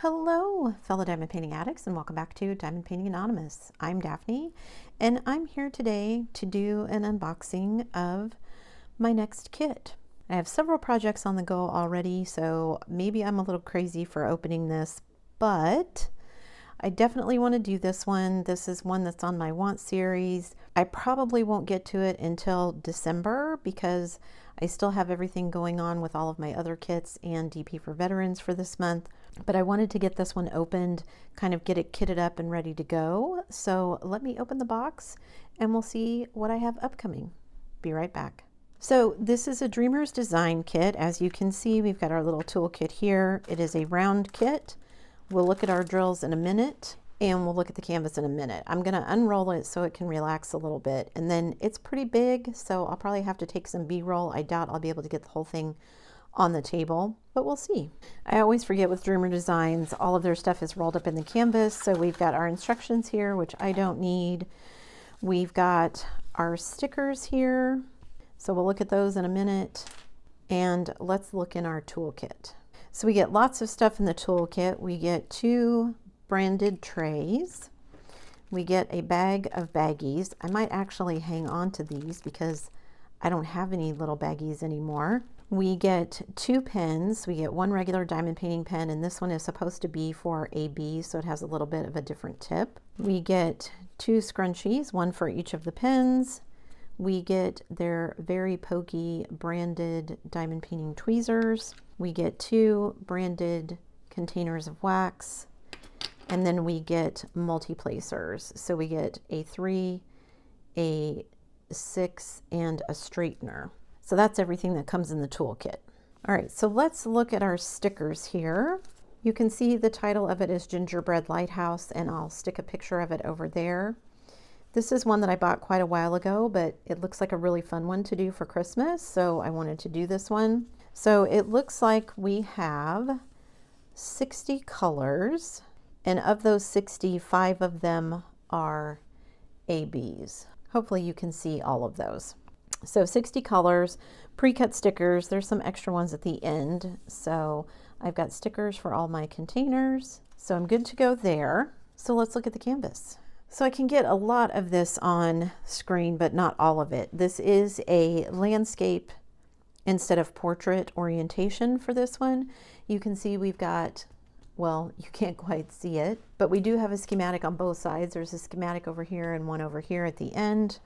Hello, fellow diamond painting addicts, and welcome back to Diamond Painting Anonymous. I'm Daphne, and I'm here today to do an unboxing of my next kit. I have several projects on the go already, so maybe I'm a little crazy for opening this, but I definitely want to do this one. This is one that's on my want series. I probably won't get to it until December because I still have everything going on with all of my other kits and DP for veterans for this month. But I wanted to get this one opened, kind of get it kitted up and ready to go. So let me open the box and we'll see what I have upcoming. Be right back. So this is a Dreamer's Design kit. As you can see, we've got our little toolkit here. It is a round kit. We'll look at our drills in a minute and we'll look at the canvas in a minute. I'm going to unroll it so it can relax a little bit. And then it's pretty big, so I'll probably have to take some B-roll. I doubt I'll be able to get the whole thing on the table, but we'll see. I always forget with Dreamer Designs, all of their stuff is rolled up in the canvas. So we've got our instructions here, which I don't need. We've got our stickers here. So we'll look at those in a minute. And let's look in our toolkit. So we get lots of stuff in the toolkit. We get 2 branded trays. We get a bag of baggies. I might actually hang on to these because I don't have any little baggies anymore. We get 2 pens. We get 1 regular diamond painting pen, and this one is supposed to be for AB, so it has a little bit of a different tip. We get 2 scrunchies, 1 for each of the pens. We get their very pokey branded diamond painting tweezers. We get 2 branded containers of wax, and then we get multi-placers. So we get a 3, a 6, and a straightener. So that's everything that comes in the toolkit. All right, so let's look at our stickers here. You can see the title of it is Gingerbread Lighthouse, and I'll stick a picture of it over there. This is one that I bought quite a while ago, but it looks like a really fun one to do for Christmas, so I wanted to do this one. So it looks like we have 60 colors, and of those 60, 5 of them are ABs. Hopefully you can see all of those. So 60 colors, pre-cut stickers. There's some extra ones at the end. So I've got stickers for all my containers. So I'm good to go there. So let's look at the canvas. So I can get a lot of this on screen, but not all of it. This is a landscape instead of portrait orientation for this one. You can see we've got, well, you can't quite see it, but we do have a schematic on both sides. There's a schematic over here and one over here at the end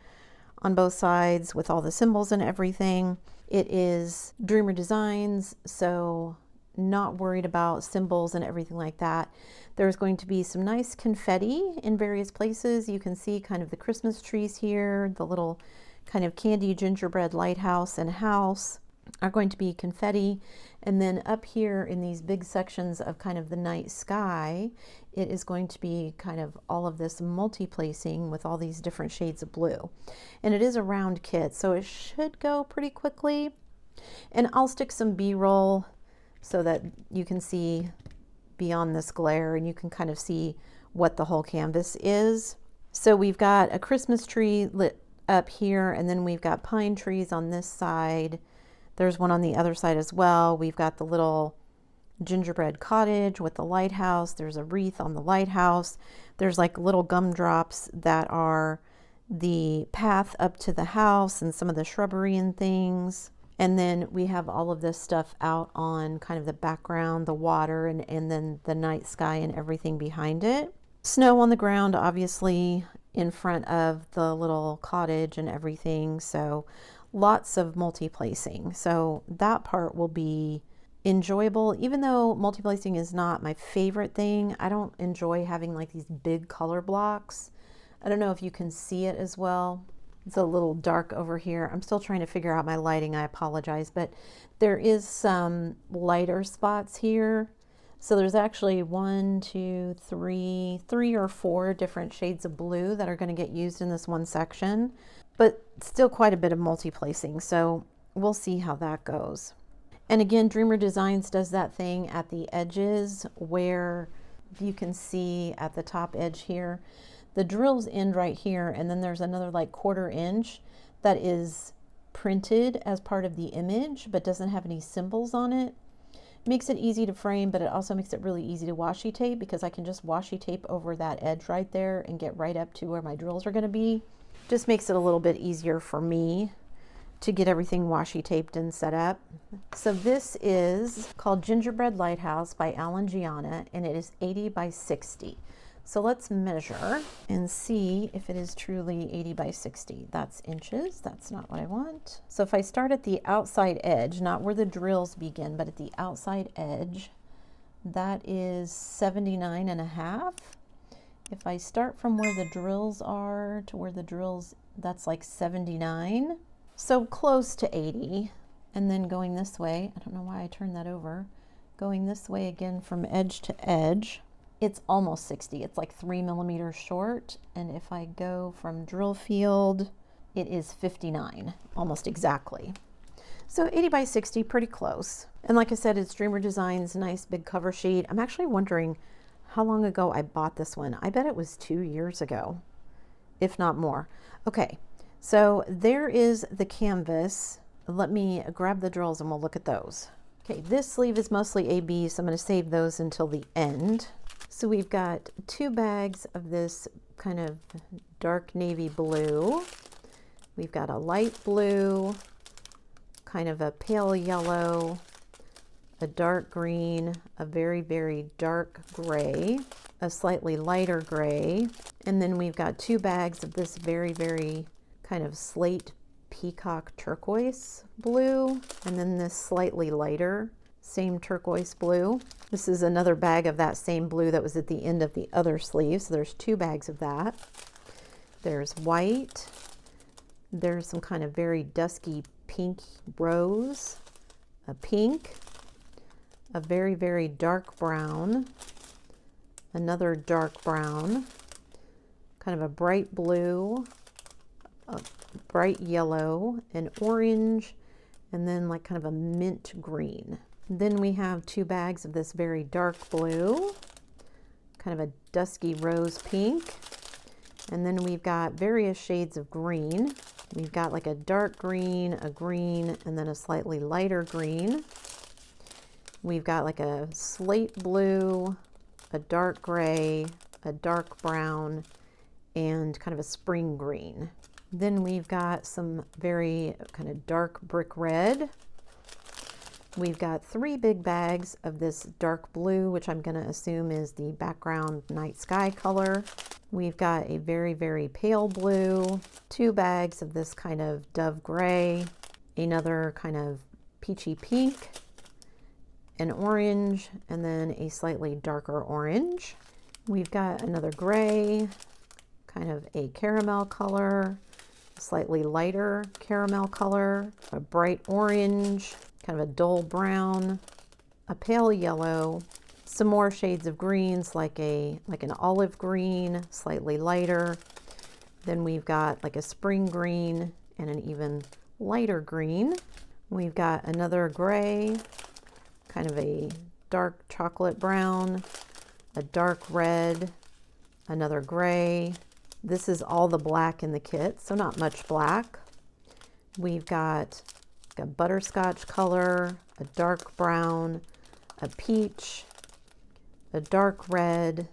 on both sides with all the symbols and everything. It is Dreamer Designs, so not worried about symbols and everything like that. There's going to be some nice confetti in various places. You can see kind of the Christmas trees here, the little kind of candy gingerbread lighthouse and house are going to be confetti. And then up here in these big sections of kind of the night sky, it is going to be kind of all of this multi-placing with all these different shades of blue. And it is a round kit, so it should go pretty quickly. And I'll stick some B-roll so that you can see beyond this glare and you can kind of see what the whole canvas is. So we've got a Christmas tree lit up here, and then we've got pine trees on this side. There's one on the other side as well. We've got the little gingerbread cottage with the lighthouse. There's a wreath on the lighthouse. There's like little gumdrops that are the path up to the house and some of the shrubbery and things. And then we have all of this stuff out on kind of the background, the water, and then the night sky and everything behind it. Snow on the ground, obviously, in front of the little cottage and everything. So lots of multi-placing. So that part will be enjoyable. Even though multi-placing is not my favorite thing, I don't enjoy having like these big color blocks. I don't know if you can see it as well. It's a little dark over here. I'm still trying to figure out my lighting. I apologize, but there is some lighter spots here. So there's actually 3 or 4 different shades of blue that are going to get used in this one section, but still quite a bit of multi-placing. So we'll see how that goes. And again, Dreamer Designs does that thing at the edges where you can see at the top edge here, the drills end right here, and then there's another like 1/4 inch that is printed as part of the image but doesn't have any symbols on it. Makes it easy to frame, but it also makes it really easy to washi tape because I can just washi tape over that edge right there and get right up to where my drills are going to be. Just makes it a little bit easier for me to get everything washi taped and set up. So this is called Gingerbread Lighthouse by Alan Gianna, and it is 80 by 60. So let's measure and see if it is truly 80 by 60. That's inches. That's not what I want. So if I start at the outside edge, not where the drills begin, but at the outside edge, that is 79.5. If I start from where the drills are to where the drills, that's like 79. So close to 80. And then going this way, I don't know why I turned that over. Going this way again from edge to edge, it's almost 60. It's like 3 millimeters short. And if I go from drill field, it is 59, almost exactly. So 80 by 60, pretty close. And like I said, it's Dreamer Designs, nice big cover sheet. I'm actually wondering how long ago I bought this one. I bet it was 2 years ago, if not more. Okay, so there is the canvas. Let me grab the drills and we'll look at those. Okay, this sleeve is mostly AB, so I'm going to save those until the end. So we've got 2 bags of this kind of dark navy blue. We've got a light blue, kind of a pale yellow, a dark green, a very, very dark gray, a slightly lighter gray, and then we've got 2 bags of this very, very kind of slate peacock turquoise blue, and then this slightly lighter, same turquoise blue. This is another bag of that same blue that was at the end of the other sleeve, so there's 2 bags of that. There's white, there's some kind of very dusky pink rose, a pink, a very, very dark brown, another dark brown, kind of a bright blue, a bright yellow, an orange, and then like kind of a mint green. Then we have 2 bags of this very dark blue, kind of a dusky rose pink, and then we've got various shades of green. We've got like a dark green, a green, and then a slightly lighter green. We've got like a slate blue, a dark gray, a dark brown, and kind of a spring green. Then we've got some very kind of dark brick red. We've got 3 big bags of this dark blue, which I'm going to assume is the background night sky color. We've got a very, very pale blue, 2 bags of this kind of dove gray, another kind of peachy pink, an orange, and then a slightly darker orange. We've got another gray, kind of a caramel color, a slightly lighter caramel color, a bright orange, kind of a dull brown, a pale yellow, some more shades of greens like an olive green, slightly lighter. Then we've got like a spring green and an even lighter green. We've got another gray, kind of a dark chocolate brown, a dark red, another gray. This is all the black in the kit, so not much black. We've got a butterscotch color, a dark brown, a peach, a dark red,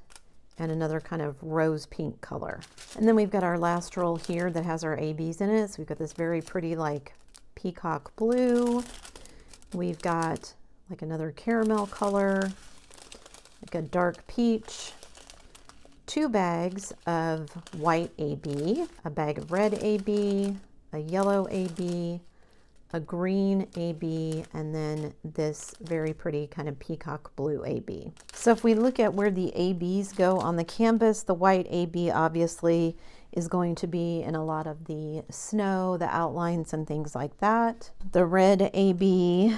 and another kind of rose pink color. And then we've got our last roll here that has our ABs in it. So we've got this very pretty like peacock blue. We've got like another caramel color, like a dark peach, 2 bags of white AB, a bag of red AB, a yellow AB, a green AB, and then this very pretty kind of peacock blue AB. So if we look at where the ABs go on the canvas, the white AB obviously is going to be in a lot of the snow, the outlines and things like that. The red AB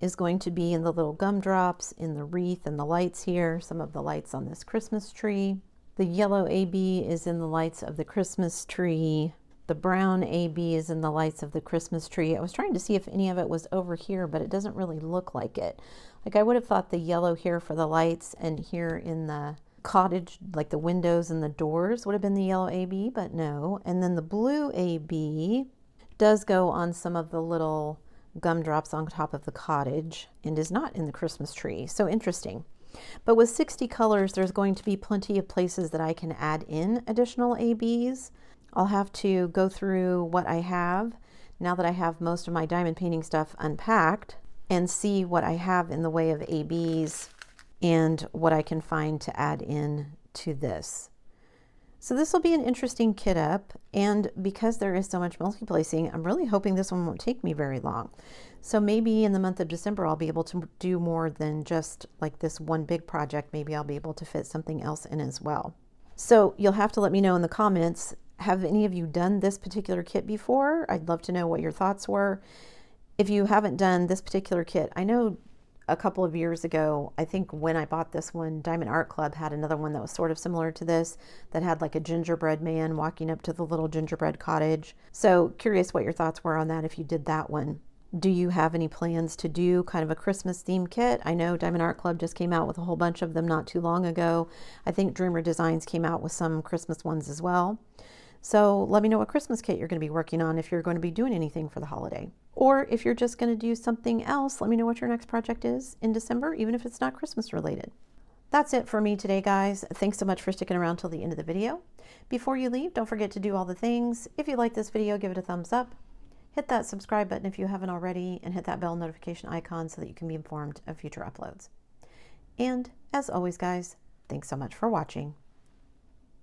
is going to be in the little gumdrops, in the wreath and the lights here, some of the lights on this Christmas tree. The yellow AB is in the lights of the Christmas tree. The brown AB is in the lights of the Christmas tree. I was trying to see if any of it was over here, but it doesn't really look like it. Like I would have thought the yellow here for the lights and here in the cottage, like the windows and the doors would have been the yellow AB, but no. And then the blue AB does go on some of the little gumdrops on top of the cottage and is not in the Christmas tree. So interesting. But with 60 colors, there's going to be plenty of places that I can add in additional ABs. I'll have to go through what I have now that I have most of my diamond painting stuff unpacked and see what I have in the way of ABs and what I can find to add in to this. So this will be an interesting kit up, and because there is so much multi-placing, I'm really hoping this one won't take me very long. So maybe in the month of December, I'll be able to do more than just like this one big project. Maybe I'll be able to fit something else in as well. So you'll have to let me know in the comments, have any of you done this particular kit before? I'd love to know what your thoughts were. If you haven't done this particular kit, I know a couple of years ago, I think when I bought this one, Diamond Art Club had another one that was sort of similar to this, that had like a gingerbread man walking up to the little gingerbread cottage. So curious what your thoughts were on that if you did that one. Do you have any plans to do kind of a Christmas theme kit? I know Diamond Art Club just came out with a whole bunch of them not too long ago. I think Dreamer Designs came out with some Christmas ones as well. So let me know what Christmas kit you're going to be working on if you're going to be doing anything for the holiday. Or if you're just going to do something else, let me know what your next project is in December, even if it's not Christmas related. That's it for me today, guys. Thanks so much for sticking around till the end of the video. Before you leave, don't forget to do all the things. If you like this video, give it a thumbs up. Hit that subscribe button if you haven't already, and hit that bell notification icon so that you can be informed of future uploads. And as always, guys, thanks so much for watching.